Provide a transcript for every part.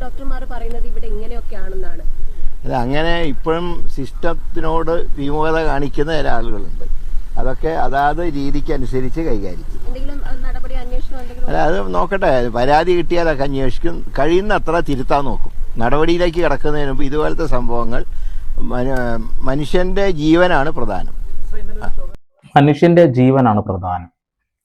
ഡോക്ടർമാർ പറയുന്നത് ഇവിടെ ഇങ്ങനെയൊക്കെയാണെന്നാണ്. അല്ല, അങ്ങനെ ഇപ്പോഴും സിസ്റ്റത്തിനോട് വിമുഖത കാണിക്കുന്ന ചില ആളുകളുണ്ട്. അതൊക്കെ അതാത് രീതിക്ക് അനുസരിച്ച് കൈകാര്യം ചെയ്യും. അല്ല, അത് നോക്കട്ടെ. പരാതി കിട്ടിയാലൊക്കെ അന്വേഷിക്കും, കഴിയുന്നത്ര തിരുത്താൻ നോക്കും. നടപടിയിലേക്ക് കിടക്കുന്നതിന് മുമ്പ് ഇതുപോലത്തെ സംഭവങ്ങൾ മനുഷ്യന്റെ ജീവനാണ് പ്രധാനം. മനുഷ്യന്റെ ജീവനാണ് പ്രധാനം.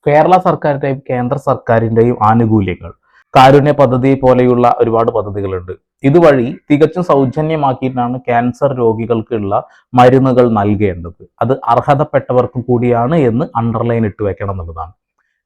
കേരള സർക്കാരിന്റെയും കേന്ദ്ര സർക്കാരിന്റെയും ആനുകൂല്യങ്ങൾ, കാരുണ്യ പദ്ധതി പോലെയുള്ള ഒരുപാട് പദ്ധതികളുണ്ട്. ഇതുവഴി തികച്ചും സൗജന്യമാക്കിയിട്ടാണ് ക്യാൻസർ രോഗികൾക്കുള്ള മരുന്നുകൾ നൽകേണ്ടത്. അത് അർഹതപ്പെട്ടവർക്കും കൂടിയാണ് എന്ന് അണ്ടർലൈൻ ഇട്ട് വെക്കണം എന്നുള്ളതാണ്.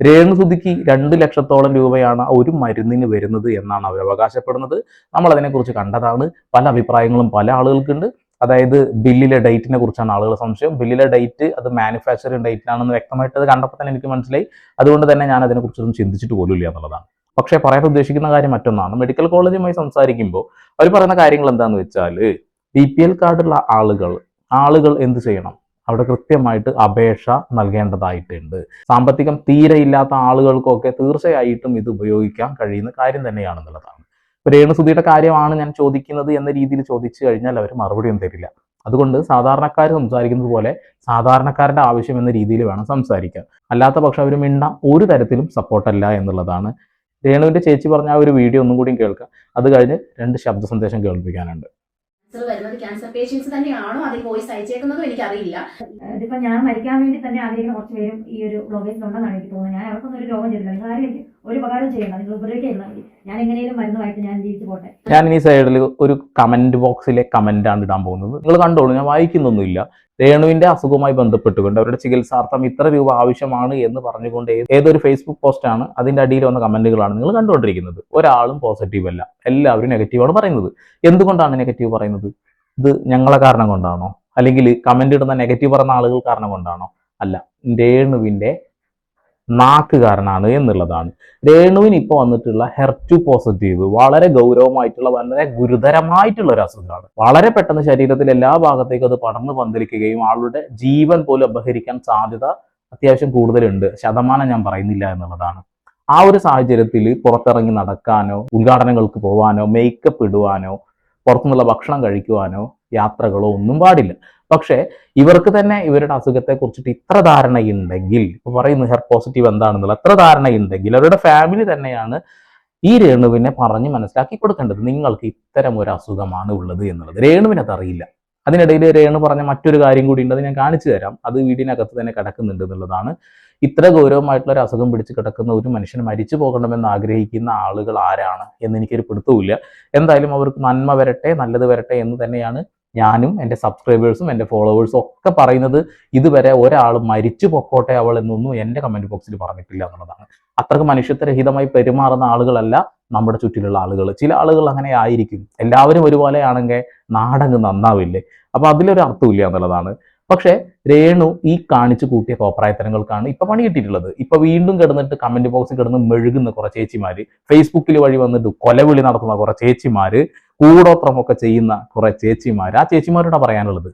രേണുസുതിക്ക് 2 ലക്ഷത്തോളം രൂപയാണ് ഒരു മരുന്നിന് വരുന്നത് എന്നാണ് അവർ അവകാശപ്പെടുന്നത്. നമ്മൾ അതിനെക്കുറിച്ച് കണ്ടതാണ്. പല അഭിപ്രായങ്ങളും പല ആളുകൾക്കുണ്ട്. അതായത് ബില്ലിലെ ഡേറ്റിനെ കുറിച്ചാണ് ആളുകൾ സംശയം. ബില്ലിലെ ഡേറ്റ് അത് മാനുഫാക്ചറിങ് ഡേറ്റിനാണെന്ന് വ്യക്തമായിട്ട് അത് കണ്ടപ്പോൾ തന്നെ എനിക്ക് മനസ്സിലായി. അതുകൊണ്ട് തന്നെ ഞാൻ അതിനെക്കുറിച്ചൊന്നും ചിന്തിച്ചിട്ട് പോലുമില്ല എന്നുള്ളതാണ്. പക്ഷേ പറയാൻ ഉദ്ദേശിക്കുന്ന കാര്യം മറ്റൊന്നാണ്. മെഡിക്കൽ കോളേജുമായി സംസാരിക്കുമ്പോൾ അവർ പറയുന്ന കാര്യങ്ങൾ എന്താണെന്ന് വെച്ചാൽ, BPL കാർഡുള്ള ആളുകൾ എന്ത് ചെയ്യണം? അവിടെ കൃത്യമായിട്ട് അപേക്ഷ നൽകേണ്ടതായിട്ടുണ്ട്. സാമ്പത്തികം തീരെ ഇല്ലാത്ത ആളുകൾക്കൊക്കെ തീർച്ചയായിട്ടും ഇത് ഉപയോഗിക്കാൻ കഴിയുന്ന കാര്യം തന്നെയാണെന്നുള്ളതാണ്. രേണുസുതിയുടെ കാര്യമാണ് ഞാൻ ചോദിക്കുന്നത് എന്ന രീതിയിൽ ചോദിച്ചു കഴിഞ്ഞാൽ അവർ മറുപടിയൊന്നും തരില്ല. അതുകൊണ്ട് സാധാരണക്കാർ സംസാരിക്കുന്നത് പോലെ സാധാരണക്കാരുടെ ആവശ്യം എന്ന രീതിയിൽ വേണം സംസാരിക്കാൻ. അല്ലാത്ത പക്ഷം അവർ മിണ്ടാൻ ഒരു തരത്തിലും സപ്പോർട്ടല്ല എന്നുള്ളതാണ്. രേണുവിന്റെ ചേച്ചി പറഞ്ഞ ആ ഒരു വീഡിയോ ഒന്നും കൂടി കേൾക്കാം. അത് കഴിഞ്ഞ് 2 ശബ്ദ സന്ദേശം കേൾപ്പിക്കാനുണ്ട്. ക്യാൻസർ പേഷ്യൻസ് തന്നെയാണോ അതിൽ വോയിസ് അയച്ചേക്കുന്നതും എനിക്കറിയില്ല. ഇതിപ്പോ ഞാൻ മരിക്കാൻ വേണ്ടി തന്നെ ആഗ്രഹിക്കുന്ന കുറച്ച് പേരും ഈ ഒരു ബ്ലോഗേഴ്സിലുണ്ടെന്നാണ് എനിക്ക് തോന്നുന്നത്. ഞാൻ അവർക്കൊന്നും ഒരു രോഗം ചെയ്തില്ല. നിങ്ങൾ ആരും എനിക്ക് ഒരു ഉപകാരം ചെയ്യണം. നിങ്ങൾ ഉപദ്രവിക്കാൻ മതി. ഞാൻ എങ്ങനെയും മരുന്നുമായിട്ട് ഞാൻ ജീവിച്ചു പോട്ടെ. ഞാൻ ഈ സൈഡിൽ ഒരു കമന്റ് ബോക്സിലെ കമന്റ് ആണ് ഇടാൻ പോകുന്നത്. നിങ്ങൾ കണ്ടോളൂ, ഞാൻ വായിക്കുന്നൊന്നുമില്ല. രേണുവിന്റെ അസുഖവുമായി ബന്ധപ്പെട്ടുകൊണ്ട് അവരുടെ ചികിത്സാർത്ഥം ഇത്ര രൂപ ആവശ്യമാണ് എന്ന് പറഞ്ഞുകൊണ്ട് ഏതൊരു ഫേസ്ബുക്ക് പോസ്റ്റാണ്, അതിന്റെ അടിയിൽ വന്ന കമന്റുകളാണ് നിങ്ങൾ കണ്ടുകൊണ്ടിരിക്കുന്നത്. ഒരാളും പോസിറ്റീവ് അല്ല, എല്ലാവരും നെഗറ്റീവാണ് പറയുന്നത്. എന്തുകൊണ്ടാണ് നെഗറ്റീവ് പറയുന്നത്? ഇത് ഞങ്ങളെ കാരണം കൊണ്ടാണോ? അല്ലെങ്കിൽ കമന്റ് ഇടുന്ന നെഗറ്റീവ് പറയുന്ന ആളുകൾ കാരണം കൊണ്ടാണോ? അല്ല, രേണുവിന്റെ നാക്ക് കാരണമാണ് എന്നുള്ളതാണ്. രേണുവിന് ഇപ്പോൾ വന്നിട്ടുള്ള HER2 പോസിറ്റീവ് വളരെ ഗൗരവമായിട്ടുള്ള, വളരെ ഗുരുതരമായിട്ടുള്ള ഒരു അസുഖമാണ്. വളരെ പെട്ടെന്ന് ശരീരത്തിൽ എല്ലാ ഭാഗത്തേക്കും അത് പടർന്നു പന്തലിക്കുകയും ആളുടെ ജീവൻ പോലും അപഹരിക്കാൻ സാധ്യത അത്യാവശ്യം കൂടുതലുണ്ട്. ശതമാനം ഞാൻ പറയുന്നില്ല എന്നുള്ളതാണ്. ആ ഒരു സാഹചര്യത്തിൽ പുറത്തിറങ്ങി നടക്കാനോ, ഉദ്ഘാടനങ്ങൾക്ക് പോവാനോ, മേക്കപ്പ് ഇടുവാനോ, പുറത്തുനിന്നുള്ള ഭക്ഷണം കഴിക്കുവാനോ, യാത്രകളോ ഒന്നും പാടില്ല. പക്ഷേ ഇവർക്ക് തന്നെ ഇവരുടെ അസുഖത്തെ കുറിച്ചിട്ട് ഇത്ര ധാരണയുണ്ടെങ്കിൽ, ഇപ്പൊ പറയുന്നു ഹെയർ പോസിറ്റീവ് എന്താണെന്നുള്ള എത്ര ധാരണയുണ്ടെങ്കിൽ, അവരുടെ ഫാമിലി തന്നെയാണ് ഈ രേണുവിനെ പറഞ്ഞ് മനസ്സിലാക്കി കൊടുക്കേണ്ടത്. നിങ്ങൾക്ക് ഇത്തരം ഒരു അസുഖമാണ് ഉള്ളത് എന്നുള്ളത്. രേണുവിനത് അറിയില്ല. അതിനിടയിൽ രേണു പറഞ്ഞ മറ്റൊരു കാര്യം കൂടി ഉണ്ട്, അത് ഞാൻ കാണിച്ചു തരാം. അത് വീടിനകത്ത് തന്നെ കിടക്കുന്നുണ്ട് എന്നുള്ളതാണ്. ഇത്ര ഗൗരവമായിട്ടുള്ള ഒരു അസുഖം പിടിച്ച് കിടക്കുന്ന ഒരു മനുഷ്യൻ മരിച്ചു പോകണമെന്ന് ആഗ്രഹിക്കുന്ന ആളുകൾ ആരാണ് എന്ന് എനിക്കൊരു പിടുത്തവുമില്ല. എന്തായാലും അവർക്ക് നന്മ വരട്ടെ, നല്ലത് വരട്ടെ എന്ന് തന്നെയാണ് ഞാനും എൻ്റെ സബ്സ്ക്രൈബേഴ്സും എൻ്റെ ഫോളോവേഴ്സും ഒക്കെ പറയുന്നത്. ഇതുവരെ ഒരാൾ മരിച്ചു പൊക്കോട്ടെ അവൾ എന്നൊന്നും എൻ്റെ കമന്റ് ബോക്സിൽ പറഞ്ഞിട്ടില്ല എന്നുള്ളതാണ്. അത്രക്ക് മനുഷ്യത്വരഹിതമായി പെരുമാറുന്ന ആളുകളല്ല നമ്മുടെ ചുറ്റിലുള്ള ആളുകൾ. ചില ആളുകൾ അങ്ങനെ ആയിരിക്കും. എല്ലാവരും ഒരുപോലെ ആണെങ്കിൽ നാടങ്ങ് നന്നാവില്ലേ? അപ്പൊ അതിലൊരു അർത്ഥമില്ല എന്നുള്ളതാണ്. പക്ഷെ രേണു ഈ കാണിച്ചു കൂട്ടിയ കോപ്രായത്തരങ്ങൾക്കാണ് ഇപ്പൊ പണി കിട്ടിയിട്ടുള്ളത്. ഇപ്പൊ വീണ്ടും കിടന്നിട്ട് കമന്റ് ബോക്സിൽ കിടന്ന് മെഴുകുന്ന കുറെ ചേച്ചിമാര്, ഫേസ്ബുക്കിൽ വഴി വന്നിട്ട് കൊലവിളി നടത്തുന്ന കുറെ ചേച്ചിമാര്, കൂടോത്രമൊക്കെ ചെയ്യുന്ന കുറെ ചേച്ചിമാര്. ആ ചേച്ചിമാരോടാ പറയാനുള്ളത്.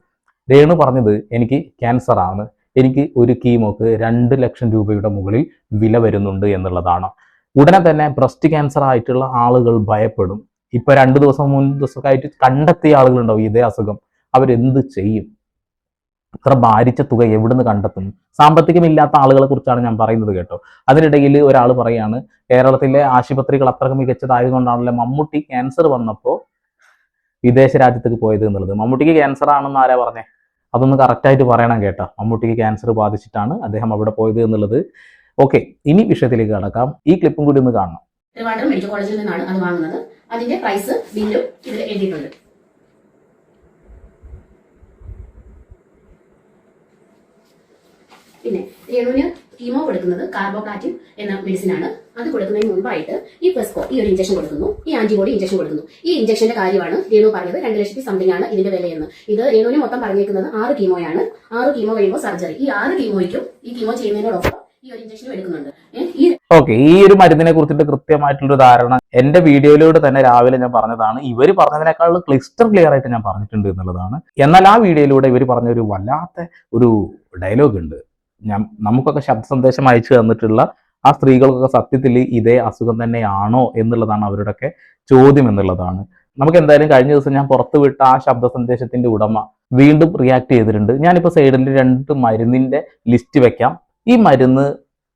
രേണു പറഞ്ഞത് എനിക്ക് ക്യാൻസർ ആണ്, എനിക്ക് ഒരു കീമോക്ക് 2 ലക്ഷം രൂപയുടെ മുകളിൽ വില വരുന്നുണ്ട് എന്നുള്ളതാണ്. ഉടനെ തന്നെ ബ്രസ്റ്റ് ക്യാൻസർ ആയിട്ടുള്ള ആളുകൾ ഭയപ്പെടും. ഇപ്പൊ 2 ദിവസം 3 ദിവസമൊക്കെ ആയിട്ട് കണ്ടെത്തിയ ആളുകളുണ്ടാവും ഇതേ അസുഖം. അവരെന്ത് ചെയ്യും? ഇത്ര ഭാരിച്ച തുക എവിടുന്ന് കണ്ടെത്തും? സാമ്പത്തികമില്ലാത്ത ആളുകളെ കുറിച്ചാണ് ഞാൻ പറയുന്നത് കേട്ടോ. അതിനിടയിൽ ഒരാൾ പറയാണ് കേരളത്തിലെ ആശുപത്രികൾ അത്രക്ക് മികച്ചതായതുകൊണ്ടാണല്ലോ മമ്മൂട്ടി ക്യാൻസർ വന്നപ്പോൾ വിദേശ രാജ്യത്തേക്ക് പോയത് എന്നുള്ളത്. മമ്മൂട്ടിക്ക് ക്യാൻസർ ആണെന്ന് ആരാ പറഞ്ഞേ? അതൊന്ന് കറക്റ്റായിട്ട് പറയണം കേട്ടോ. മമ്മൂട്ടിക്ക് ക്യാൻസർ ബാധിച്ചിട്ടാണ് അദ്ദേഹം അവിടെ പോയത് എന്നുള്ളത്. ഓക്കെ, ഇനി വിഷയത്തിലേക്ക് കടക്കാം. ഈ ക്ലിപ്പും കൂടി ഒന്ന് കാണണം. ട്രിവാൻഡ്രം മെഡിക്കൽ കോളേജിൽ നിന്നാണ് അത് വാങ്ങുന്നത്. അതിന്റെ പ്രൈസ് ബില്ലും ഇതിൽ എഴുതിയിട്ടുണ്ട്. പിന്നെ രേണുവിന് കീമോ കൊടുക്കുന്നത് കാർബോപ്ലാറ്റിൻ എന്ന മെഡിസിൻ ആണ്. അത് കൊടുക്കുന്നതിന് മുമ്പായിട്ട് ഈ പെസ്കോ ഈ ഒരു ഇഞ്ചക്ഷൻ കൊടുക്കുന്നു, ഈ ആന്റിബോഡി ഇഞ്ചക്ഷൻ കൊടുക്കുന്നു. ഈ ഇഞ്ചക്ഷന്റെ കാര്യമാണ് രേണു പറഞ്ഞത് 2 ലക്ഷത്തി സംതിങ് ആണ് ഇതിന്റെ വിലയെന്ന്. ഇത് രേണുവിന് മൊത്തം പറഞ്ഞേക്കുന്നത് 6 കീമോയാണ്. 6 കീമോ കഴിയുമ്പോൾ സർജറി. ഈ 6 കീമോയ്ക്കും ഈ കീമോ ചെയ്യുന്നതിനോടൊപ്പം ഈ ഒരു ഇഞ്ചക്ഷനും എടുക്കുന്നുണ്ട്. ഓക്കെ, ഈ ഒരു മരുന്നിനെ കുറിച്ചിട്ട് കൃത്യമായിട്ടുള്ള ധാരണ എന്റെ വീഡിയോയിലൂടെ തന്നെ രാവിലെ ഞാൻ പറഞ്ഞതാണ്. ഇവർ പറഞ്ഞതിനേക്കാൾ ക്ലിയർ ആയിട്ട് ഞാൻ പറഞ്ഞിട്ടുണ്ട് എന്നുള്ളതാണ്. എന്നാൽ ആ വീഡിയോയിലൂടെ ഇവർ പറഞ്ഞ ഒരു വല്ലാത്ത ഒരു ഡയലോഗ് ഉണ്ട്. നമുക്കൊക്കെ ശബ്ദ സന്ദേശം അയച്ചു തന്നിട്ടുള്ള ആ സ്ത്രീകൾക്കൊക്കെ സത്യത്തിൽ ഇതേ അസുഖം തന്നെയാണോ എന്നുള്ളതാണ് അവരുടെയൊക്കെ ചോദ്യം എന്നുള്ളതാണ്. നമുക്ക് എന്തായാലും കഴിഞ്ഞ ദിവസം ഞാൻ പുറത്തുവിട്ട ആ ശബ്ദ സന്ദേശത്തിന്റെ ഉടമ വീണ്ടും റിയാക്ട് ചെയ്തിട്ടുണ്ട്. ഞാനിപ്പോൾ സൈഡിൽ 2 മരുന്നിന്റെ ലിസ്റ്റ് വെക്കാം. ഈ മരുന്ന്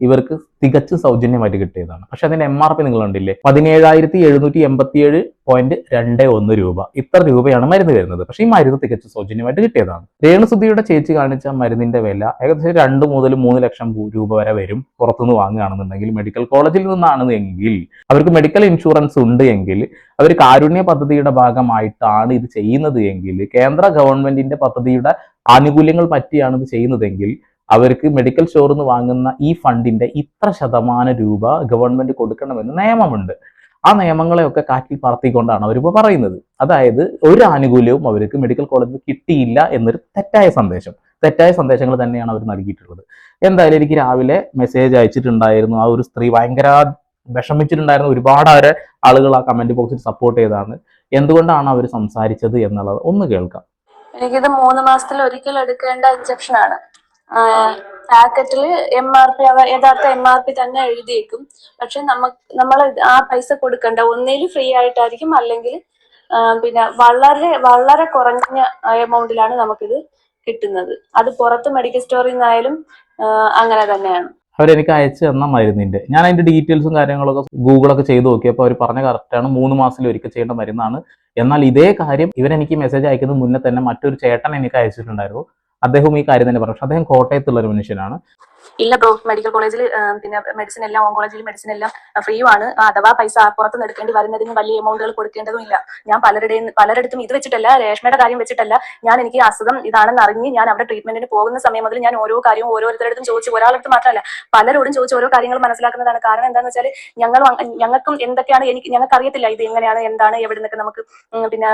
ഇവർക്ക് തികച്ചും സൗജന്യമായിട്ട് കിട്ടിയതാണ്. പക്ഷെ അതിന്റെ MRP നിങ്ങൾ കണ്ടില്ലേ, 17,787.21 രൂപ. ഇത്ര രൂപയാണ് മരുന്ന് വരുന്നത്. പക്ഷെ ഈ മരുന്ന് തികച്ചും സൗജന്യമായിട്ട് കിട്ടിയതാണ്. രേണുസുധിയുടെ ചേച്ചി കാണിച്ച മരുന്നിന്റെ വില ഏകദേശം 2 മുതൽ 3 ലക്ഷം രൂപ വരെ വരും. പുറത്തുനിന്ന് വാങ്ങുകയാണെന്നുണ്ടെങ്കിൽ, മെഡിക്കൽ കോളേജിൽ നിന്നാണെന്നെങ്കിൽ, അവർക്ക് മെഡിക്കൽ ഇൻഷുറൻസ് ഉണ്ട് എങ്കിൽ, അവർ കാരുണ്യ പദ്ധതിയുടെ ഭാഗമായിട്ടാണ് ഇത് ചെയ്യുന്നത് എങ്കിൽ, കേന്ദ്ര ഗവൺമെന്റിന്റെ പദ്ധതിയുടെ ആനുകൂല്യങ്ങൾ പറ്റിയാണ് ഇത് ചെയ്യുന്നതെങ്കിൽ, അവർക്ക് മെഡിക്കൽ സ്റ്റോറിൽ നിന്ന് വാങ്ങുന്ന ഈ ഫണ്ടിന്റെ ഇത്ര ശതമാനം രൂപ ഗവൺമെന്റ് കൊടുക്കണമെന്ന് നിയമമുണ്ട്. ആ നിയമങ്ങളെയൊക്കെ കാറ്റിൽ പറത്തിക്കൊണ്ടാണ് അവരിപ്പോൾ പറയുന്നത്. അതായത് ഒരു ആനുകൂല്യവും അവർക്ക് മെഡിക്കൽ കോളേജിൽ കിട്ടിയില്ല എന്നൊരു തെറ്റായ സന്ദേശങ്ങൾ തന്നെയാണ് അവർ നൽകിയിട്ടുള്ളത്. എന്തായാലും എനിക്ക് രാവിലെ മെസ്സേജ് അയച്ചിട്ടുണ്ടായിരുന്നു. ആ ഒരു സ്ത്രീ ഭയങ്കര വിഷമിച്ചിട്ടുണ്ടായിരുന്നു. ഒരുപാട് ആളുകൾ ആ കമന്റ് ബോക്സിൽ സപ്പോർട്ട് ചെയ്താണ്. എന്തുകൊണ്ടാണ് അവർ സംസാരിച്ചത് എന്നുള്ളത് ഒന്ന് കേൾക്കാം. എനിക്കിത് 3 മാസത്തിൽ ഒരിക്കൽ എടുക്കേണ്ട ഇഞ്ചക്ഷൻ ആണ്. പാക്കറ്റിൽ MRP യഥാർത്ഥ MRP തന്നെ എഴുതിയേക്കും. പക്ഷെ നമ്മൾ ആ പൈസ കൊടുക്കണ്ട. ഒന്നിൽ ഫ്രീ ആയിട്ടായിരിക്കും, അല്ലെങ്കിൽ പിന്നെ വളരെ വളരെ കുറഞ്ഞ എമൗണ്ടിലാണ് നമുക്കിത് കിട്ടുന്നത്. അത് പുറത്ത് മെഡിക്കൽ സ്റ്റോറിൽ നിന്നായാലും അങ്ങനെ തന്നെയാണ്. അവരെനിക്ക് അയച്ചു തന്ന മരുന്നിന്റെ ഞാൻ അതിന്റെ ഡീറ്റെയിൽസും കാര്യങ്ങളൊക്കെ ഗൂഗിളൊക്കെ ചെയ്ത് നോക്കിയപ്പോൾ അവർ പറഞ്ഞ കറക്റ്റാണ്, 3 മാസത്തിൽ ഒരിക്കൽ ചെയ്യേണ്ട മരുന്നാണ്. എന്നാൽ ഇതേ കാര്യം ഇവരെനിക്ക് മെസ്സേജ് അയക്കുന്നതിന് മുന്നേ തന്നെ മറ്റൊരു ചേട്ടൻ എനിക്ക് അയച്ചിട്ടുണ്ടായിരുന്നു. അദ്ദേഹം ഈ കാര്യം തന്നെ പറഞ്ഞു. പക്ഷെ അദ്ദേഹം കോട്ടയത്തുള്ള ഒരു മനുഷ്യനാണ്. ഇല്ല ബ്രോ, മെഡിക്കൽ കോളേജിൽ പിന്നെ മെഡിസിൻ എല്ലാം, ഓങ്കോളജിയിൽ മെഡിസിൻ എല്ലാം ഫ്രീ ആണ്. അഥവാ പൈസ പുറത്തുനിന്ന് എടുക്കേണ്ടി വരുന്നതിന് വലിയ എമൗണ്ടുകൾ കൊടുക്കേണ്ടതും ഇല്ല. ഞാൻ പലരിടത്തും ഇത് വെച്ചിട്ടല്ല, രേഷ്മയുടെ കാര്യം വെച്ചിട്ടല്ല, എനിക്ക് അസുഖം ഇതാണെന്ന് അറിഞ്ഞ് ഞാൻ അവിടെ ട്രീറ്റ്മെന്റിന് പോകുന്ന സമയം മുതൽ ഞാൻ ഓരോ കാര്യവും ഓരോരുത്തരുടെ ചോദിച്ചു, ഒരാളടുത്ത് മാത്രമല്ല പലരോടും ചോദിച്ച് ഓരോ കാര്യങ്ങൾ മനസ്സിലാക്കുന്നതാണ്. കാരണം എന്താണെന്ന് വെച്ചാൽ ഞങ്ങൾക്കും എന്തൊക്കെയാണ് ഞങ്ങൾക്ക് അറിയത്തില്ല ഇത് എങ്ങനെയാണ്, എന്താണ്, എവിടെ നിന്നൊക്കെ നമുക്ക് പിന്നെ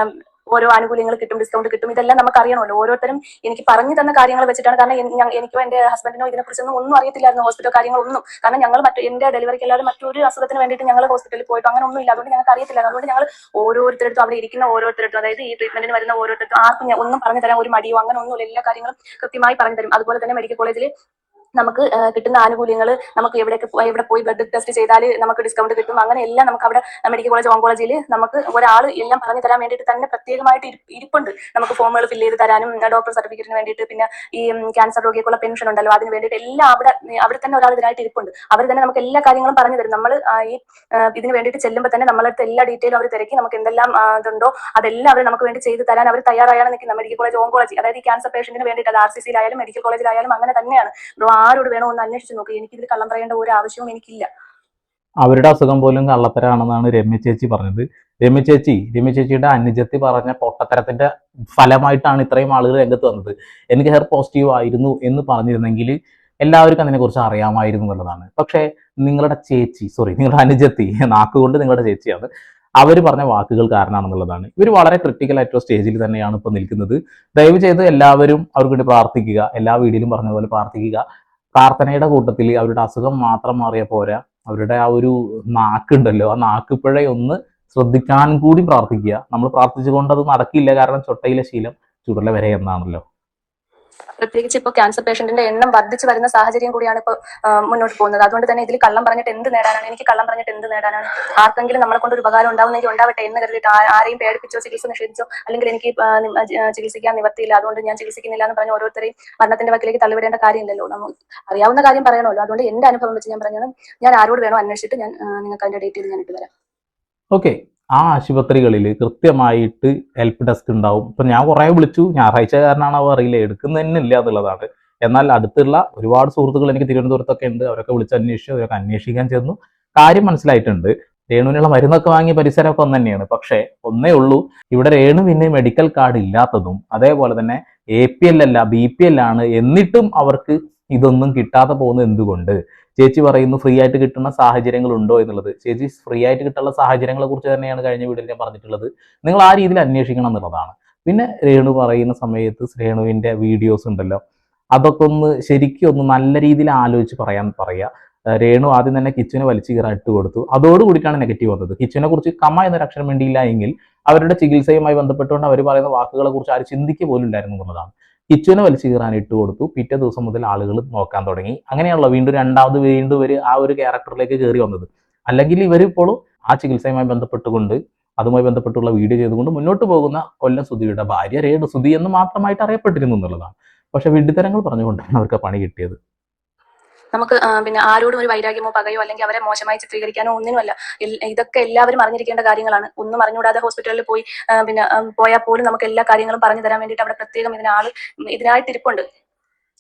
ഓരോ ആനുകൂല്യങ്ങൾ കിട്ടും, ഡിസ്കൗണ്ട് കിട്ടും, ഇതെല്ലാം നമുക്ക് അറിയണമല്ലോ. ഓരോരുത്തരും എനിക്ക് പറഞ്ഞു തന്ന കാര്യങ്ങൾ വെച്ചിട്ടാണ്. കാരണം എനിക്കോ എന്റെ ഹസ്ബൻഡിനോ ഇതിനെക്കുറിച്ചൊന്നും ഒന്നും അറിയത്തില്ലായിരുന്നു, ഹോസ്പിറ്റൽ കാര്യങ്ങളൊന്നും. കാരണം ഞങ്ങൾ എന്റെ ഡെലിവറിക്ക് അല്ലാതെ മറ്റൊരു അസുഖത്തിന് വേണ്ടിയിട്ട് ഞങ്ങൾ ഹോസ്പിറ്റലിൽ പോയിട്ട് അങ്ങനെ ഒന്നും ഇല്ല. അതുകൊണ്ട് ഞങ്ങൾക്ക് അറിയത്തില്ല. അതുകൊണ്ട് ഞങ്ങൾ ഓരോരുത്തരടുത്തും, അവിടെ ഇരിക്കുന്ന ഓരോരുത്തരടുത്തും, അതായത് ഈ ട്രീറ്റ്മെന്റിന് വരുന്ന ഓരോരുത്തർക്കും ആർക്കും ഒന്നും പറഞ്ഞു തരാൻ ഒരു മടിയോ അങ്ങനെ ഒന്നുമില്ല. എല്ലാ കാര്യങ്ങളും കൃത്യമായി പറഞ്ഞു തരും. അതുപോലെ തന്നെ മെഡിക്കൽ കോളേജിൽ നമുക്ക് കിട്ടുന്ന ആനുകൂല്യങ്ങൾ, നമുക്ക് എവിടെ പോയി ബ്ലഡ് ടെസ്റ്റ് ചെയ്താൽ നമുക്ക് ഡിസ്കൗണ്ട് കിട്ടും, അങ്ങനെ എല്ലാം നമുക്ക് അവിടെ മെഡിക്കൽ കോളേജ്, ഓങ്കോളജിയിൽ നമുക്ക് ഒരാൾ എല്ലാം പറഞ്ഞു തരാൻ വേണ്ടിയിട്ട് തന്നെ പ്രത്യേകമായിട്ട് ഇരിപ്പുണ്ട്. നമുക്ക് ഫോമുകൾ ഫില്ല് ചെയ്ത് തരാനും, ഡോക്ടർ സർട്ടിഫിക്കറ്റിന് വേണ്ടിയിട്ട്, പിന്നെ ഈ ക്യാൻസർ രോഗിക്കുള്ള പെൻഷൻ ഉണ്ടല്ലോ, അതിന് വേണ്ടിയിട്ട് എല്ലാം അവിടെ തന്നെ ഒരാൾ ഇതിനായിട്ട് ഇരിപ്പുണ്ട്. അവർ തന്നെ നമുക്ക് എല്ലാ കാര്യങ്ങളും പറഞ്ഞു തരും. നമ്മൾ ഈ ഇതിന് വേണ്ടിയിട്ട് ചെല്ലുമ്പോൾ തന്നെ നമ്മളടുത്ത് എല്ലാ ഡീറ്റെയിലും അവർ തിരക്കി നമുക്ക് എന്തെല്ലാം ഇതുണ്ടോ അതെല്ലാം അവർ നമുക്ക് വേണ്ടി ചെയ്ത് തരാൻ അവർ തയ്യാറായാണ് നിൽക്കുന്നത്. മെഡിക്കൽ കോളേജ്, ഓങ്കോളജി, അതായത് ഈ ക്യാൻസർ പേഷ്യന്റിന് വേണ്ടിയിട്ട് അത് RCCയിലായാലും മെഡിക്കൽ കോളേജിലായാലും അങ്ങനെ തന്നെയാണ്. ആരോട് വേണോ ഒന്ന് അന്വേഷിച്ച് നോക്കി. എനിക്കിതിൽ കള്ളം പറയേണ്ട ഒരു ആവശ്യവും എനിക്കില്ല. അവരുടെ അസുഖം പോലും കള്ളത്തരാണെന്നാണ് രമ്യ ചേച്ചി പറഞ്ഞത്. രമ്യ ചേച്ചിയുടെ അനുജത്തി പറഞ്ഞ പൊട്ടത്തരത്തിന്റെ ഫലമായിട്ടാണ് ഇത്രയും ആളുകൾ രംഗത്ത് വന്നത്. എനിക്ക് ഹെയർ പോസിറ്റീവ് ആയിരുന്നു എന്ന് പറഞ്ഞിരുന്നെങ്കിൽ എല്ലാവർക്കും അതിനെക്കുറിച്ച് അറിയാമായിരുന്നു എന്നുള്ളതാണ്. പക്ഷേ നിങ്ങളുടെ അനുജത്തി, നാക്കുകൊണ്ട് നിങ്ങളുടെ ചേച്ചിയാണ്, അവർ പറഞ്ഞ വാക്കുകൾ കാരണമാണെന്നുള്ളതാണ്. ഇവർ വളരെ ക്രിട്ടിക്കൽ ആയിട്ടുള്ള സ്റ്റേജിൽ തന്നെയാണ് ഇപ്പോൾ നിൽക്കുന്നത്. ദയവ് ചെയ്ത് എല്ലാവരും അവർക്ക് വേണ്ടി പ്രാർത്ഥിക്കുക. എല്ലാ വീഡിയോയിലും പറഞ്ഞ പോലെ പ്രാർത്ഥിക്കുക. പ്രാർത്ഥനയുടെ കൂട്ടത്തിൽ അവരുടെ അസുഖം മാത്രം മാറിയ പോരാ, അവരുടെ ആ ഒരു നാക്കുണ്ടല്ലോ, ആ നാക്കുപിഴയൊന്ന് ശ്രദ്ധിക്കാൻ കൂടി പ്രാർത്ഥിക്കുക. നമ്മൾ പ്രാർത്ഥിച്ചുകൊണ്ട് അത് നടക്കില്ല. കാരണം ചൊട്ടയിലെ ശീലം ചുടല വരെ എന്നാണല്ലോ. പ്രത്യേകിച്ച് ഇപ്പോൾ ക്യാൻസർ പേഷ്യന്റിന്റെ എണ്ണം വർദ്ധിച്ചു വരുന്ന സാഹചര്യം കൂടിയാണ് ഇപ്പോൾ മുന്നോട്ട് പോകുന്നത്. അതുകൊണ്ട് തന്നെ ഇതിൽ കള്ളം പറഞ്ഞിട്ട് എന്ത് നേടാനാണ്? എനിക്ക് കള്ളം പറഞ്ഞിട്ട് എന്ത് നേടാനാണ്? ആർക്കെങ്കിലും നമ്മളെ കൊണ്ട് ഒരു ഉപകാരം ഉണ്ടാവുന്നെങ്കിൽ ഉണ്ടാവട്ടെ എന്ന് കരുതിയിട്ട് ആരെയും പേടിപ്പിച്ചോ, ചികിത്സ നിഷേധിച്ചോ, അല്ലെങ്കിൽ എനിക്ക് ചികിത്സിക്കാൻ നിവർത്തിയില്ല അതുകൊണ്ട് ഞാൻ ചികിത്സിക്കുന്നില്ല എന്ന് പറഞ്ഞ ഓരോരുത്തരെയും മരണത്തിന്റെ വക്കിലേക്ക് തള്ളിവിടേണ്ട കാര്യമില്ലല്ലോ. നമുക്ക് അറിയാവുന്ന കാര്യം പറയണമല്ലോ. അതുകൊണ്ട് എന്റെ അനുഭവം വെച്ച് ഞാൻ പറഞ്ഞത്, ഞാൻ ആരോട് വേണോ അന്വേഷിച്ചിട്ട് ഞാൻ നിങ്ങൾക്ക് അതിന്റെ ഡീറ്റെയിൽ ഞാൻ ഇട്ട് തരാം. ഓക്കെ. ആ ആശുപത്രികളിൽ കൃത്യമായിട്ട് ഹെൽപ്പ് ഡെസ്ക് ഉണ്ടാവും. ഇപ്പം ഞാൻ കുറേ വിളിച്ചു, ഞായറാഴ്ച കാരനാണോ അറിയില്ല, എടുക്കുന്നതന്നെ എന്നുള്ളതാണ്. എന്നാൽ അടുത്തുള്ള ഒരുപാട് സുഹൃത്തുക്കൾ എനിക്ക് തിരുവനന്തപുരത്തൊക്കെ ഉണ്ട്. അവരൊക്കെ വിളിച്ച് അന്വേഷിച്ചു, അവരൊക്കെ അന്വേഷിക്കാൻ ചെന്നു. കാര്യം മനസ്സിലായിട്ടുണ്ട്. രേണുവിനുള്ള മരുന്നൊക്കെ വാങ്ങിയ പരിസരമൊക്കെ ഒന്ന് തന്നെയാണ്. പക്ഷേ ഒന്നേ ഉള്ളൂ, ഇവിടെ രേണുവിന് മെഡിക്കൽ കാർഡ് ഇല്ലാത്തതും അതേപോലെ തന്നെ APL അല്ല BPL ആണ്. എന്നിട്ടും അവർക്ക് ഇതൊന്നും കിട്ടാതെ പോകുന്നത് എന്തുകൊണ്ട്? ചേച്ചി പറയുന്നു ഫ്രീ ആയിട്ട് കിട്ടുന്ന സാഹചര്യങ്ങൾ ഉണ്ടോ എന്നുള്ളത്. ചേച്ചി ഫ്രീ ആയിട്ട് കിട്ടുന്ന സാഹചര്യങ്ങളെ കുറിച്ച് തന്നെയാണ് കഴിഞ്ഞ വീഡിയോയിൽ ഞാൻ പറഞ്ഞിട്ടുള്ളത്. നിങ്ങൾ ആ രീതിയിൽ അന്വേഷിക്കണം എന്നുള്ളതാണ്. പിന്നെ രേണു പറയുന്ന സമയത്ത് രേണുവിന്റെ വീഡിയോസ് ഉണ്ടല്ലോ, അതൊക്കെ ഒന്ന് ശരിക്കും ഒന്ന് നല്ല രീതിയിൽ ആലോചിച്ച് പറയുക. രേണു ആദ്യം തന്നെ കിച്ചുവിനെ വലിച്ചു കീറാൻ ഇട്ട് കൊടുത്തു. അതോടുകൂടിയിട്ടാണ് നെഗറ്റീവ് വന്നത്. കിച്ചുവിനെ കുറിച്ച് കമ എന്നൊരു അക്ഷരം വേണ്ടിയില്ല എങ്കിൽ അവരുടെ ചികിത്സയുമായി ബന്ധപ്പെട്ടുകൊണ്ട് അവർ പറയുന്ന വാക്കുകളെ കുറിച്ച് ആരും ചിന്തിക്കുക പോലും ഇല്ലായിരുന്നു എന്നുള്ളതാണ്. കിച്ചുവിനെ വലിച്ചു കീറാൻ ഇട്ട് കൊടുത്തു. പിറ്റേ ദിവസം മുതൽ ആളുകൾ നോക്കാൻ തുടങ്ങി. അങ്ങനെയുള്ള വീണ്ടും ഇവർ ആ ഒരു ക്യാരക്ടറിലേക്ക് കയറി വന്നത്. അല്ലെങ്കിൽ ഇവരിപ്പോഴും ആ ചികിത്സയുമായി ബന്ധപ്പെട്ടുകൊണ്ട് അതുമായി ബന്ധപ്പെട്ടുള്ള വീഡിയോ ചെയ്തുകൊണ്ട് മുന്നോട്ട് പോകുന്ന കൊല്ലം സുധിയുടെ ഭാര്യ രേണു സുധി എന്ന് മാത്രമായിട്ട് അറിയപ്പെട്ടിരുന്നു എന്നുള്ളതാണ്. പക്ഷെ വിഡ്ഢിത്തരങ്ങൾ പറഞ്ഞുകൊണ്ടാണ് അവർക്ക് പണി കിട്ടിയത്. നമുക്ക് പിന്നെ ആരോടും ഒരു വൈരാഗ്യമോ പകയോ അല്ലെങ്കിൽ അവരെ മോശമായി ചിത്രീകരിക്കാനോ ഒന്നിനുമല്ല. ഇതൊക്കെ എല്ലാവരും അറിഞ്ഞിരിക്കേണ്ട കാര്യങ്ങളാണ്. ഒന്നും അറിഞ്ഞുകൂടാതെ ഹോസ്പിറ്റലിൽ പോയി പോയാൽ പോലും നമുക്ക് എല്ലാ കാര്യങ്ങളും പറഞ്ഞു തരാൻ വേണ്ടിയിട്ട് അവിടെ പ്രത്യേകം ഇതിനായിട്ട് ഇരിപ്പുണ്ട്.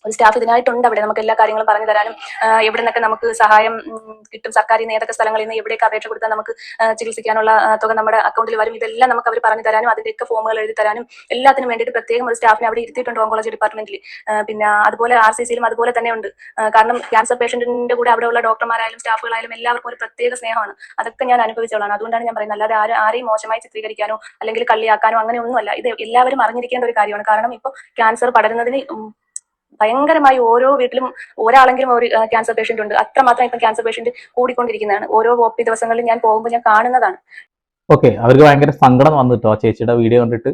ഒരു സ്റ്റാഫ് ഇതിനായിട്ടുണ്ട് അവിടെ. നമുക്ക് എല്ലാ കാര്യങ്ങളും പറഞ്ഞു തരാനും എവിടെ നിന്നൊക്കെ നമുക്ക് സഹായം കിട്ടും, സർക്കാരിൽ നിന്ന് ഏതൊക്കെ സ്ഥലങ്ങളിൽ നിന്ന് എവിടെയൊക്കെ അപേക്ഷ കൊടുത്താൽ നമുക്ക് ചികിത്സിക്കാനുള്ള തുക നമ്മുടെ അക്കൗണ്ടിൽ വരും, ഇതെല്ലാം നമുക്ക് അവർ പറഞ്ഞു തരാനും അതിന്റെയൊക്കെ ഫോമുകൾ എഴുതി തരാനും എല്ലാത്തിനും വേണ്ടിയിട്ട് പ്രത്യേകം ഒരു സ്റ്റാഫിനെ അവിടെ ഇരുത്തിയിട്ടുണ്ട് ഓങ്കോളജി ഡിപ്പാർട്ട്മെന്റിൽ. പിന്നെ അതുപോലെ RCCയിലും അതുപോലെ തന്നെ ഉണ്ട്. കാരണം ക്യാൻസർ പേഷ്യന്റിന്റെ കൂടെ അവിടെയുള്ള ഡോക്ടർമാരായാലും സ്റ്റാഫുകളായാലും എല്ലാവർക്കും ഒരു പ്രത്യേക സ്നേഹമാണ്. അതൊക്കെ ഞാൻ അനുഭവിച്ചോളാണ്. അതുകൊണ്ടാണ് ഞാൻ പറയുന്നത്. അല്ലാതെ ആരെയും മോശമായി ചിത്രീകരിക്കാനോ അല്ലെങ്കിൽ കളിയാക്കാനോ അങ്ങനെയൊന്നുമല്ല. ഇത് എല്ലാവരും അറിഞ്ഞിരിക്കേണ്ട ഒരു കാര്യമാണ്. കാരണം ഇപ്പോൾ ക്യാൻസർ പടരുന്നതിന് ഭയങ്കരമായി ഓരോ വീട്ടിലും ഒരാളെങ്കിലും ഒരു ക്യാൻസർ പേഷ്യന്റ് ഉണ്ട്. അത്രമാത്രം ഇപ്പം ക്യാൻസർ പേഷ്യന്റ് കൂടിക്കൊണ്ടിരിക്കുന്നതാണ്. ഓരോ OP ദിവസങ്ങളിൽ ഞാൻ പോകുമ്പോൾ ഞാൻ കാണുന്നതാണ്. ഓക്കെ, അവർക്ക് ഭയങ്കര സങ്കടം വന്നിട്ടോ ആ ചേച്ചിയുടെ വീഡിയോ കണ്ടിട്ട്.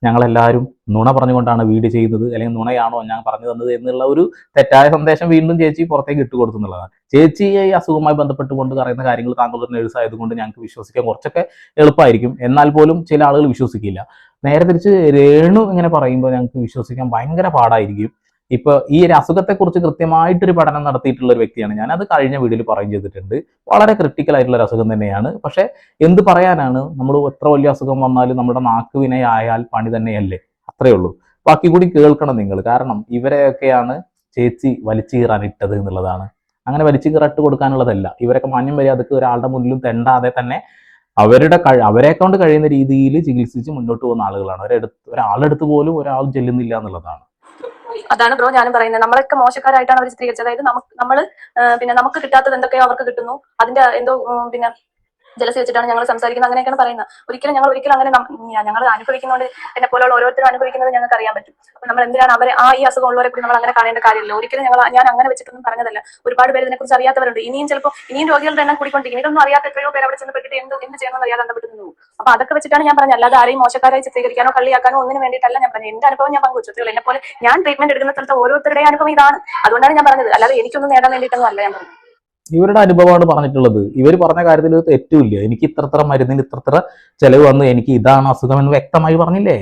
ഞങ്ങളെല്ലാവരും നുണ പറഞ്ഞുകൊണ്ടാണ് വീഡിയോ ചെയ്യുന്നത്, അല്ലെങ്കിൽ നുണയാണോ ഞാൻ പറഞ്ഞു തന്നത് എന്നുള്ള ഒരു തെറ്റായ സന്ദേശം വീണ്ടും ചേച്ചി പുറത്തേക്ക് ഇട്ട് കൊടുത്തു എന്നുള്ളതാണ്. ചേച്ചി ഈ അസുഖവുമായി ബന്ധപ്പെട്ടുകൊണ്ട് പറയുന്ന കാര്യങ്ങൾ താങ്കളുടെ നേഴ്സ് ആയതുകൊണ്ട് ഞങ്ങൾക്ക് വിശ്വസിക്കാൻ കുറച്ചൊക്കെ എളുപ്പമായിരിക്കും. എന്നാൽ പോലും ചില ആളുകൾ വിശ്വസിക്കില്ല. നേരെ തിരിച്ച് രേണു ഇങ്ങനെ പറയുമ്പോൾ ഞങ്ങൾക്ക് വിശ്വസിക്കാൻ ഭയങ്കര പാടായിരിക്കും. ഇപ്പൊ ഈ ഒരു അസുഖത്തെക്കുറിച്ച് കൃത്യമായിട്ടൊരു പഠനം നടത്തിയിട്ടുള്ള ഒരു വ്യക്തിയാണ് ഞാൻ. അത് കഴിഞ്ഞ വീഡിയോയിൽ പറയും ചെയ്തിട്ടുണ്ട്. വളരെ ക്രിട്ടിക്കൽ ആയിട്ടുള്ള ഒരു അസുഖം തന്നെയാണ്. പക്ഷെ എന്ത് പറയാനാണ്, നമ്മൾ എത്ര വലിയ അസുഖം വന്നാലും നമ്മുടെ നാക്ക് വിനയായാൽ പണി തന്നെയല്ലേ, അത്രേ ഉള്ളൂ. ബാക്കി കൂടി കേൾക്കണം നിങ്ങൾ. കാരണം ഇവരെയൊക്കെയാണ് ചേച്ചി വലിച്ചു കീറാൻ ഇട്ടത് എന്നുള്ളതാണ്. അങ്ങനെ വലിച്ചു കീറിട്ട് കൊടുക്കാനുള്ളതല്ല. ഇവരൊക്കെ മാന്യം മര്യാദക്ക് ഒരാളുടെ മുന്നിലും തെണ്ടാതെ തന്നെ അവരെ കൊണ്ട് കഴിയുന്ന രീതിയിൽ ചികിത്സിച്ച് മുന്നോട്ട് പോകുന്ന ആളുകളാണ്. ഒരാളെടുത്ത് പോലും ഒരാൾ ചെല്ലുന്നില്ല എന്നുള്ളതാണ്. അതാണ് ബ്രോ ഞാനും പറയുന്നത്. നമ്മളൊക്കെ മോശക്കാരായിട്ടാണ് അവർ ചിത്രീകരിച്ചത്. അതായത് നമുക്ക് കിട്ടാത്തത് എന്തൊക്കെയോ അവർക്ക് കിട്ടുന്നു, അതിന്റെ എന്തോ പിന്നെ ജലസി വെച്ചിട്ടാണ് ഞങ്ങൾ സംസാരിക്കുന്നത്, അങ്ങനെയൊക്കെയാണ് പറയുന്നത്. ഞങ്ങൾ ഒരിക്കലും അങ്ങനെ ഞങ്ങൾ അനുഭവിക്കുന്നതുകൊണ്ട് എന്നെ പോലെയുള്ള ഓരോരുത്തരും അനുഭവിക്കുന്നത് ഞങ്ങൾക്ക് അറിയാൻ പറ്റും. അപ്പൊ നമ്മൾ എന്തിനാണ് അവരെ ഈ അസുഖം ഉള്ളവരെ കൂടി നമ്മൾ അങ്ങനെ കാണേണ്ട കാര്യമില്ല. ഒരിക്കലും ഞാൻ അങ്ങനെ വെച്ചിട്ടൊന്നും പറഞ്ഞതല്ല. ഒരുപാട് പേര് ഇതിനെക്കുറിച്ച് അറിയാത്തവരുണ്ട്. ഇനിയും രോഗികളുടെ എണ്ണം കൂടിക്കൊണ്ടിരിക്കും. ഇതൊന്നും അറിയാത്ത എത്രയോ പേര് അവിടെ ചെന്ന് പെട്ടിട്ട് എന്ത് ചെയ്യണമെന്ന് അറിയാതെ ബന്ധപ്പെട്ടു. അപ്പൊ അതൊക്കെ വെച്ചിട്ടാണ് ഞാൻ പറഞ്ഞത്. അല്ലാതെ ആരെയും മോശക്കാരായി ചിത്രീകരിക്കാനോ കളിയാക്കാനോ ഒന്നിനു വേണ്ടിയിട്ടല്ല ഞാൻ പറഞ്ഞത്. എന്റെ അനുഭവം ഞാൻ പങ്കുവച്ചു. എന്നെ പോലെ ഞാൻ ട്രീറ്റ്മെന്റ് എടുക്കുന്ന സ്ഥലത്ത് ഓരോരുത്തരുടെയും അനുഭവം ഇതാണ്. അതുകൊണ്ടാണ് ഞാൻ പറഞ്ഞത്. അല്ലാതെ എനിക്കൊന്നും നേടാൻ വേണ്ടിയിട്ടൊന്നും അല്ല ഞാൻ പറഞ്ഞത്. ഇവരുടെ അനുഭവമാണ് പറഞ്ഞിട്ടുള്ളത്. ഇവർ പറഞ്ഞ കാര്യത്തിൽ തെറ്റുമില്ല. എനിക്ക് ഇത്ര മരുന്നിന് ഇത്ര ചെലവ് വന്ന് എനിക്ക് ഇതാണ് അസുഖം എന്ന് വ്യക്തമായി പറഞ്ഞില്ലേ.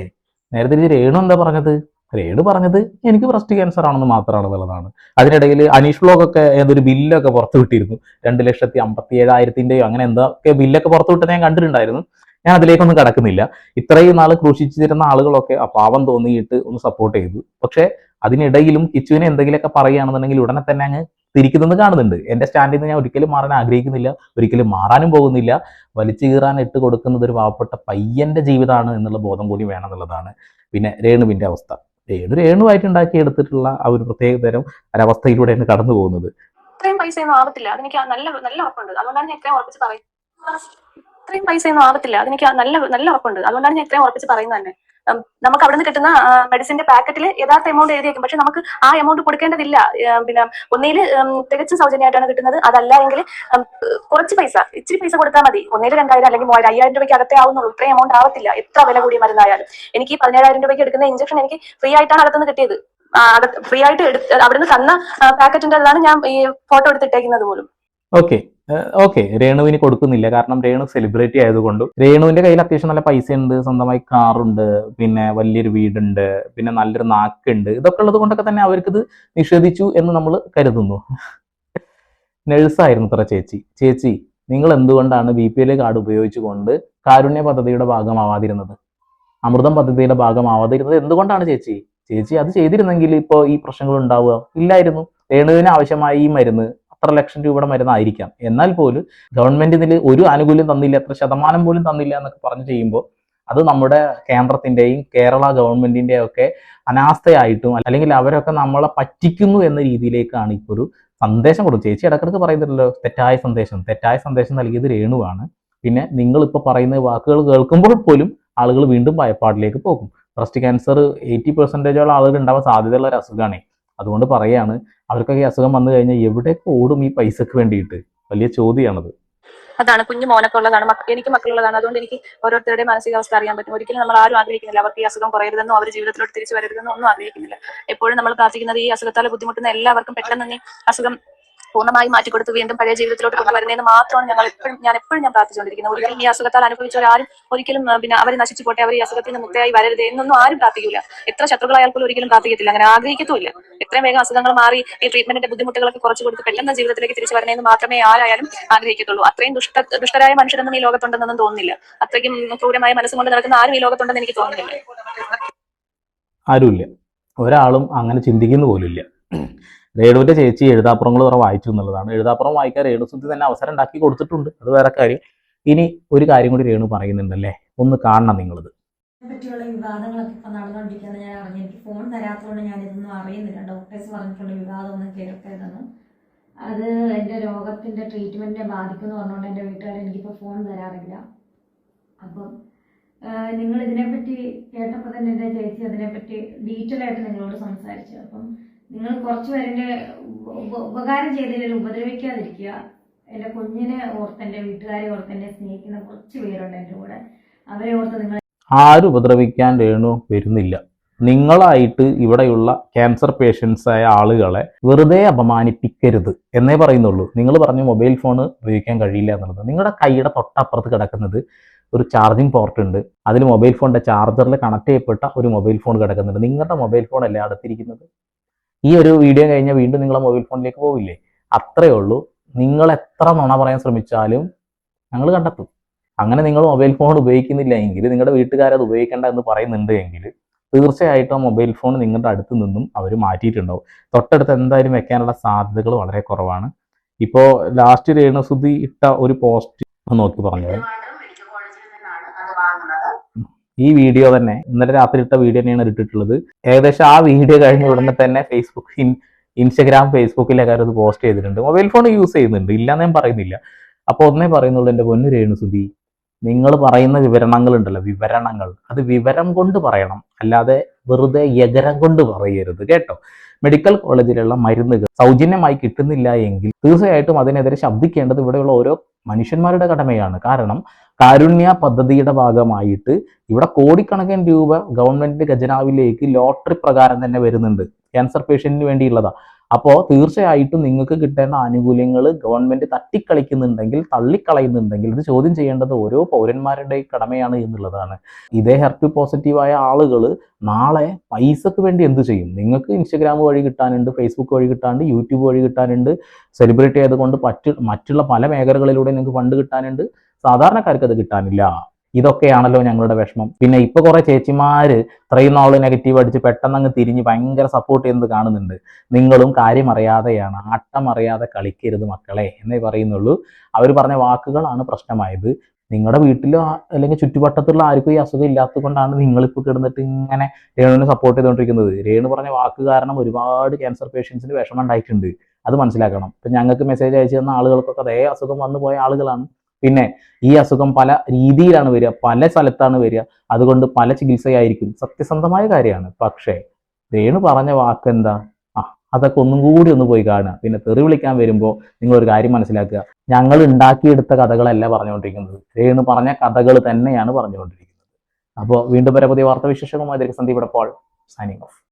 നേരെ തിരിച്ച് രേണു എന്താ പറഞ്ഞത്? രേണു പറഞ്ഞത് എനിക്ക് ബ്രസ്റ്റ് ക്യാൻസർ ആണെന്ന് മാത്രമാണെന്നുള്ളതാണ്. അതിനിടയിൽ അനീഷ് വ്ലോഗ് ഒക്കെ ഏതൊരു ബില്ലൊക്കെ പുറത്തു വിട്ടിരുന്നു. 2,57,000 അങ്ങനെ എന്തൊക്കെ ബില്ലൊക്കെ പുറത്തു വിട്ടത് ഞാൻ കണ്ടിട്ടുണ്ടായിരുന്നു. ഞാൻ അതിലേക്കൊന്നും കടക്കുന്നില്ല. ഇത്രയും നാൾ ക്രൂശിച്ചിരുന്ന ആളുകളൊക്കെ പാവം തോന്നിയിട്ട് ഒന്ന് സപ്പോർട്ട് ചെയ്തു. പക്ഷെ അതിനിടയിലും കിച്ചുവിനെ എന്തെങ്കിലുമൊക്കെ പറയുകയാണെന്നുണ്ടെങ്കിൽ ഉടനെ തന്നെ അങ്ങ് തിരിക്കുന്നത് കാണുന്നുണ്ട്. എൻ്റെ സ്റ്റാൻഡിൽ നിന്ന് ഞാൻ ഒരിക്കലും മാറാൻ ആഗ്രഹിക്കുന്നില്ല, ഒരിക്കലും മാറാനും പോകുന്നില്ല. വലിച്ചു കീറാൻ ഇട്ട് കൊടുക്കുന്നത് ഒരു പാവപ്പെട്ട പയ്യന്റെ ജീവിതമാണ് എന്നുള്ള ബോധം കൂടി വേണമെന്നുള്ളതാണ്. പിന്നെ രേണുവിന്റെ അവസ്ഥ, രേണുവായിട്ട് ഉണ്ടാക്കിയെടുത്തിട്ടുള്ള ആ ഒരു പ്രത്യേക തരം ഒരവസ്ഥയിലൂടെയാണ് കടന്നു പോകുന്നത്. ഇത്രയും പൈസയൊന്നും ആവത്തില്ല, അതെനിക്ക് നല്ല ഉറപ്പുണ്ട്. അതുകൊണ്ടാണ് ഞാൻ ഇത്രയും ഉറപ്പിച്ച് പറയുന്നത്. ഇത്രയും പൈസയൊന്നും ആവത്തില്ല, അതെനിക്ക് നല്ല ഉറപ്പുണ്ട്. അതുകൊണ്ടാണ് ഞാൻ ഇത്രയും ഉറപ്പിച്ച് പറയുന്നത് തന്നെ. നമുക്ക് അവിടെ നിന്ന് കിട്ടുന്ന മെഡിസിന്റെ പാക്കറ്റിൽ യഥാർത്ഥ എമൗണ്ട് എഴുതിയേക്കും. പക്ഷെ നമുക്ക് ആ എമൗണ്ട് കൊടുക്കേണ്ടതില്ല. പിന്നെ ഒന്നിൽ തികച്ചും സൗജന്യമായിട്ടാണ് കിട്ടുന്നത്. അതല്ല എങ്കിൽ ഇച്ചിരി പൈസ കൊടുത്താൽ മതി. 1,000, 2,000 അല്ലെങ്കിൽ 5,000 രൂപയ്ക്ക് അകത്തേ ആവുന്നുള്ളൂ. ഇത്രയും എമൗണ്ട് ആവത്തില്ല എത്ര വില കൂടിയ മരുന്നായാലും. എനിക്ക് 17,000 രൂപയ്ക്ക് എടുക്കുന്ന ഇഞ്ചക്ഷൻ എനിക്ക് ഫ്രീ ആയിട്ടാണ് അകത്തുനിന്ന് കിട്ടിയത്. ഫ്രീ ആയിട്ട് അവിടുന്ന് തന്ന പാക്കറ്റിന്റെ അതാണ് ഞാൻ ഈ ഫോട്ടോ എടുത്തിട്ടേക്കുന്നത് പോലും. ഓക്കെ രേണുവിന് കൊടുക്കുന്നില്ല. കാരണം രേണു സെലിബ്രിറ്റി ആയതുകൊണ്ടും രേണുവിന്റെ കയ്യിൽ അത്യാവശ്യം നല്ല പൈസ ഉണ്ട്, സ്വന്തമായി കാറുണ്ട്, പിന്നെ വലിയൊരു വീടുണ്ട്, പിന്നെ നല്ലൊരു നാക്കുണ്ട്. ഇതൊക്കെ ഉള്ളത് കൊണ്ടൊക്കെ തന്നെ അവർക്കിത് നിഷേധിച്ചു എന്ന് നമ്മൾ കരുതുന്നു. നഴ്സായിരുന്നു ഇത്ര ചേച്ചി നിങ്ങൾ എന്തുകൊണ്ടാണ് BPL കാർഡ് ഉപയോഗിച്ചുകൊണ്ട് കാരുണ്യ പദ്ധതിയുടെ ഭാഗമാവാതിരുന്നത്, അമൃതം പദ്ധതിയുടെ ഭാഗമാവാതിരുന്നത് എന്തുകൊണ്ടാണ് ചേച്ചി അത് ചെയ്തിരുന്നെങ്കിൽ ഇപ്പോൾ ഈ പ്രശ്നങ്ങൾ ഉണ്ടാവുക ഇല്ലായിരുന്നു. രേണുവിന് ആവശ്യമായി ഈ മരുന്ന് 1 ലക്ഷം രൂപയുടെ മരുന്നായിരിക്കാം. എന്നാൽ പോലും ഗവൺമെന്റ് ഇതിൽ ഒരു ആനുകൂല്യം തന്നില്ല, എത്ര ശതമാനം പോലും തന്നില്ല എന്നൊക്കെ പറഞ്ഞു ചെയ്യുമ്പോൾ അത് നമ്മുടെ കേന്ദ്രത്തിന്റെയും കേരള ഗവൺമെന്റിന്റെയും ഒക്കെ അനാസ്ഥയായിട്ടും അല്ലെങ്കിൽ അവരൊക്കെ നമ്മളെ പറ്റിക്കുന്നു എന്ന രീതിയിലേക്കാണ് ഇപ്പോൾ ഒരു സന്ദേശം കൊടുക്കും. ചേച്ചി ഇടക്കിടക്ക് പറയുന്നുണ്ടല്ലോ തെറ്റായ സന്ദേശം നൽകിയത് രേണുവാണ്. പിന്നെ നിങ്ങൾ ഇപ്പോൾ പറയുന്ന വാക്കുകൾ കേൾക്കുമ്പോൾ പോലും ആളുകൾ വീണ്ടും ഭയപ്പാടിലേക്ക് പോകും. ബ്രസ്റ്റ് ക്യാൻസർ 80% ആളുകൾ ഉണ്ടാവാൻ സാധ്യതയുള്ള ഒരു അസുഖമാണ്. അതുകൊണ്ട് പറയാണ്, അവർക്കൊക്കെ ഈ അസുഖം വന്നു കഴിഞ്ഞാൽ എവിടെയൊക്കെ ഓടും ഈ പൈസക്ക് വേണ്ടിയിട്ട്? വലിയ ചോദ്യമാണത്. അതാണ് കുഞ്ഞു മോനൊക്കെ ഉള്ളതാണ്, എനിക്ക് മക്കളുള്ളതാണ്. അതുകൊണ്ട് എനിക്ക് ഓരോരുത്തരുടെയും മാനസികാവസ്ഥ അറിയാൻ പറ്റും. ഒരിക്കലും നമ്മൾ ആരും ആഗ്രഹിക്കുന്നില്ല അവർക്ക് ഈ അസുഖം കുറയരുതെന്നോ അവർ ജീവിതത്തിലോട്ട് തിരിച്ചു വരരുതെന്നോ ഒന്നും ആഗ്രഹിക്കുന്നില്ല. എപ്പോഴും നമ്മൾ പ്രാർത്ഥിക്കുന്നത് ഈ അസുഖത്താൽ ബുദ്ധിമുട്ടുന്ന എല്ലാവർക്കും പെട്ടെന്ന് അസുഖം പൂർണ്ണമായി മാറ്റിക്കൊടുത്ത് വീണ്ടും പഴയ ജീവിതത്തിലോട്ട് കൊണ്ടുവരുന്നതെന്ന് മാത്രമാണ് ഞാൻ എപ്പോഴും പ്രാർത്ഥിച്ചുകൊണ്ടിരിക്കുന്നത്. ഒരിക്കലും ഈ അസുഖത്താൽ അനുഭവിച്ചവരാരും ഒരിക്കലും പിന്നെ അവർ നശിച്ചു പോട്ടെ, അവർ ഈ അസുഖത്തിൽ നിന്ന് മുക്തയായി വരരുത് എന്നൊന്നും ആരും പ്രാർത്ഥിക്കില്ല. എത്ര ശത്രുക്കളായാൽ പോലും ഒരിക്കലും പ്രാർത്ഥിക്കത്തില്ല, അങ്ങനെ ആഗ്രഹിക്കത്തുമില്ല. എത്രയും വേഗം അസുഖങ്ങൾ മാറി ഈ ട്രീറ്റ്മെന്റിന്റെ ബുദ്ധിമുട്ടുകളൊക്കെ കുറച്ചു കൊടുത്ത് പെട്ടെന്ന് ജീവിതത്തിലേക്ക് തിരിച്ചു വരണമെന്ന് മാത്രമേ ആരായാലും ആഗ്രഹിക്കത്തുള്ളൂ. അത്രയും ദുഷ്ടരായ മനുഷ്യരൊന്നും ഈ ലോകത്തുണ്ടെന്നൊന്നും തോന്നുന്നില്ല. അത്രയ്ക്കും ക്രൂരമായ മനസ്സും കൊണ്ട് നടക്കുന്ന ആരും ഈ ലോകത്തുണ്ടെന്ന് എനിക്ക് തോന്നുന്നില്ല. ആരുമില്ല, ഒരാളും അങ്ങനെ ചിന്തിക്കുന്ന പോലുമില്ല. രേണുവിന്റെ ചേച്ചി എഴുതാപ്പുറങ്ങൾ കുറെ വായിച്ചു എന്നുള്ളതാണ്. എഴുതാപ്പുറം വായിക്കാൻ രേണുസുദ്ധി തന്നെ അവസരം ഉണ്ടാക്കി കൊടുത്തിട്ടുണ്ട്, അത് വേറെ കാര്യം. ഇനി ഒരു കാര്യം കൂടി രേണു പറയുന്നുണ്ടല്ലേ, ഒന്ന് കാണണം നിങ്ങളിത്. പറ്റിയുള്ള വിവാദങ്ങളൊക്കെ ഇപ്പൊ നടന്നുകൊണ്ടിരിക്കുകയാണ് ഞാൻ അറിഞ്ഞു. എനിക്ക് ഫോൺ തരാത്തതുകൊണ്ട് ഞാൻ ഇതൊന്നും അറിയുന്നില്ല. ഡോക്ടേഴ്സ് പറഞ്ഞിട്ടുള്ള വിവാദമൊന്നും കേൾക്കരുതെന്ന്. അത് എൻ്റെ രോഗത്തിന്റെ ട്രീറ്റ്മെന്റിനെ ബാധിക്കുമെന്ന് പറഞ്ഞുകൊണ്ട് എൻ്റെ വീട്ടുകാർ എനിക്കിപ്പോൾ ഫോൺ തരാറില്ല. അപ്പം നിങ്ങൾ ഇതിനെപ്പറ്റി കേട്ടപ്പോൾ തന്നെ എൻ്റെ ചേച്ചി അതിനെപ്പറ്റി ഡീറ്റെയിൽ ആയിട്ട് നിങ്ങളോട് സംസാരിച്ചു. അപ്പം നിങ്ങൾ കുറച്ച് പേരുടെ ഉപകാരം ചെയ്തതിൽ ഉപദ്രവിക്കാതിരിക്കുക. എൻ്റെ കുഞ്ഞിനെ ഓർത്ത്, എൻ്റെ വീട്ടുകാരെ ഓർത്ത്, എന്നെ സ്നേഹിക്കുന്ന കുറച്ച് പേരുണ്ട് എൻ്റെ കൂടെ. അവരെ ഓർത്ത് നിങ്ങൾ ആരും ഉപദ്രവിക്കാൻ രേണു വരുന്നില്ല. നിങ്ങളായിട്ട് ഇവിടെയുള്ള ക്യാൻസർ പേഷ്യൻസ് ആയ ആളുകളെ വെറുതെ അപമാനിപ്പിക്കരുത് എന്നേ പറയുന്നുള്ളൂ. നിങ്ങൾ പറഞ്ഞു മൊബൈൽ ഫോൺ ഉപയോഗിക്കാൻ കഴിയില്ല എന്നുള്ളത്. നിങ്ങളുടെ കൈയുടെ തൊട്ടപ്പുറത്ത് കിടക്കുന്നത് ഒരു ചാർജിങ് പോർട്ട് ഉണ്ട്, അതിൽ മൊബൈൽ ഫോണിന്റെ ചാർജറിൽ കണക്ട് ചെയ്യപ്പെട്ട ഒരു മൊബൈൽ ഫോൺ കിടക്കുന്നുണ്ട്. നിങ്ങളുടെ മൊബൈൽ ഫോൺ അല്ലേ അടുത്തിരിക്കുന്നത്? ഈ ഒരു വീഡിയോ കഴിഞ്ഞാൽ വീണ്ടും നിങ്ങളെ മൊബൈൽ ഫോണിലേക്ക് പോവില്ലേ? അത്രേ ഉള്ളൂ. നിങ്ങൾ എത്ര നുണ പറയാൻ ശ്രമിച്ചാലും ഞങ്ങൾ കണ്ടെത്തും. അങ്ങനെ നിങ്ങൾ മൊബൈൽ ഫോൺ ഉപയോഗിക്കുന്നില്ല എങ്കിൽ, നിങ്ങളുടെ വീട്ടുകാരത് ഉപയോഗിക്കേണ്ട എന്ന് പറയുന്നുണ്ട് എങ്കിൽ, തീർച്ചയായിട്ടും ആ മൊബൈൽ ഫോൺ നിങ്ങളുടെ അടുത്ത് നിന്നും അവർ മാറ്റിയിട്ടുണ്ടാവും. തൊട്ടടുത്ത് എന്തായാലും വെക്കാനുള്ള സാധ്യതകൾ വളരെ കുറവാണ്. ഇപ്പോൾ ലാസ്റ്റ് രേണുസുദ്ധി ഇട്ട ഒരു പോസ്റ്റ് നോക്കി പറഞ്ഞത്, ഈ വീഡിയോ തന്നെ ഇന്നലെ രാത്രി ഇട്ട വീഡിയോ തന്നെയാണ് ഇട്ടിട്ടുള്ളത്. ഏകദേശം ആ വീഡിയോ കഴിഞ്ഞ ഉടനെ തന്നെ ഇൻസ്റ്റഗ്രാം ഫേസ്ബുക്കിലൊക്കെ അത് പോസ്റ്റ് ചെയ്തിട്ടുണ്ട്. മൊബൈൽ ഫോൺ യൂസ് ചെയ്യുന്നുണ്ട്, ഇല്ലാന്ന് ഞാൻ പറയുന്നില്ല. അപ്പോൾ ഒന്നേ പറയുന്നുള്ളൂ, എൻ്റെ പൊന്നു രേണുസുദ്ധി, നിങ്ങൾ പറയുന്ന വിവരണങ്ങളുണ്ടല്ലോ, വിവരണങ്ങൾ അത് വിവരം കൊണ്ട് പറയണം, അല്ലാതെ വെറുതെ യഗരം കൊണ്ട് പറയരുത് കേട്ടോ. മെഡിക്കൽ കോളേജിലുള്ള മരുന്നുകൾ സൗജന്യമായി കിട്ടുന്നില്ല എങ്കിൽ തീർച്ചയായിട്ടും അതിനെതിരെ ശബ്ദിക്കേണ്ടത് ഇവിടെയുള്ള ഓരോ മനുഷ്യന്മാരുടെ കടമയാണ്. കാരണം കാരുണ്യ പദ്ധതിയുടെ ഭാഗമായിട്ട് ഇവിടെ കോടിക്കണക്കിന് രൂപ ഗവൺമെന്റ് ഖജനാവിലേക്ക് ലോട്ടറി പ്രകാരം തന്നെ വരുന്നുണ്ട്, ക്യാൻസർ പേഷ്യന്റിന് വേണ്ടിയുള്ളതാ. അപ്പോൾ തീർച്ചയായിട്ടും നിങ്ങൾക്ക് കിട്ടേണ്ട ആനുകൂല്യങ്ങൾ ഗവൺമെന്റ് തട്ടിക്കളിക്കുന്നുണ്ടെങ്കിൽ, തള്ളിക്കളയുന്നുണ്ടെങ്കിൽ ഇത് ചോദ്യം ചെയ്യേണ്ടത് ഓരോ പൗരന്മാരുടെ കടമയാണ് എന്നുള്ളതാണ്. ഇതേ HER2 പോസിറ്റീവായ ആളുകൾ നാളെ പൈസക്ക് വേണ്ടി എന്ത് ചെയ്യും? നിങ്ങൾക്ക് ഇൻസ്റ്റഗ്രാം വഴി കിട്ടാനുണ്ട്, ഫേസ്ബുക്ക് വഴി കിട്ടാനുണ്ട്, യൂട്യൂബ് വഴി കിട്ടാനുണ്ട്, സെലിബ്രിറ്റി ആയതുകൊണ്ട് മറ്റുള്ള പല മേഖലകളിലൂടെ നിങ്ങൾക്ക് ഫണ്ട് കിട്ടാനുണ്ട്. സാധാരണക്കാർക്ക് അത് കിട്ടാനില്ല. ഇതൊക്കെയാണല്ലോ ഞങ്ങളുടെ വിഷമം. പിന്നെ ഇപ്പൊ കുറെ ചേച്ചിമാര് ഇത്രയും നാള് നെഗറ്റീവ് അടിച്ച് പെട്ടെന്ന് അങ്ങ് തിരിഞ്ഞ് ഭയങ്കര സപ്പോർട്ട് ചെയ്യുന്നത് കാണുന്നുണ്ട്. നിങ്ങളും കാര്യം അറിയാതെയാണ്, ആട്ടം അറിയാതെ കളിക്കരുത് മക്കളെ എന്നേ പറയുന്നുള്ളൂ. അവർ പറഞ്ഞ വാക്കുകളാണ് പ്രശ്നമായത്. നിങ്ങളുടെ വീട്ടിലോ അല്ലെങ്കിൽ ചുറ്റുവട്ടത്തുള്ള ആർക്കും ഈ അസുഖം ഇല്ലാത്തത് കൊണ്ടാണ് നിങ്ങളിപ്പോൾ കിടന്നിട്ട് ഇങ്ങനെ രേണുവിനെ സപ്പോർട്ട് ചെയ്തുകൊണ്ടിരിക്കുന്നത്. രേണു പറഞ്ഞ വാക്ക് കാരണം ഒരുപാട് ക്യാൻസർ പേഷ്യൻസിന് വിഷമം ഉണ്ടായിട്ടുണ്ട്, അത് മനസ്സിലാക്കണം. ഇപ്പൊ ഞങ്ങൾക്ക് മെസ്സേജ് അയച്ചു തന്ന ആളുകൾക്കൊക്കെ അതേ അസുഖം വന്നു പോയ ആളുകളാണ്. പിന്നെ ഈ അസുഖം പല രീതിയിലാണ് വരിക, പല സ്ഥലത്താണ് വരിക, അതുകൊണ്ട് പല ചികിത്സയായിരിക്കും, സത്യസന്ധമായ കാര്യമാണ്. പക്ഷേ രേണു പറഞ്ഞ വാക്ക് എന്താ? അതൊക്കെ ഒന്നും കൂടി ഒന്ന് പോയി കാണുക. പിന്നെ തെറി വിളിക്കാൻ വരുമ്പോൾ നിങ്ങൾ ഒരു കാര്യം മനസ്സിലാക്കുക, ഞങ്ങൾ ഉണ്ടാക്കിയെടുത്ത കഥകളല്ല പറഞ്ഞുകൊണ്ടിരിക്കുന്നത്, രേണു പറഞ്ഞ കഥകൾ തന്നെയാണ് പറഞ്ഞുകൊണ്ടിരിക്കുന്നത്. അപ്പോൾ വീണ്ടും വരെ പുതിയ വാർത്താ വിശേഷങ്ങളുമായി സന്ദീപ് ഇപ്പോൾ സൈനിങ് ഓഫ്.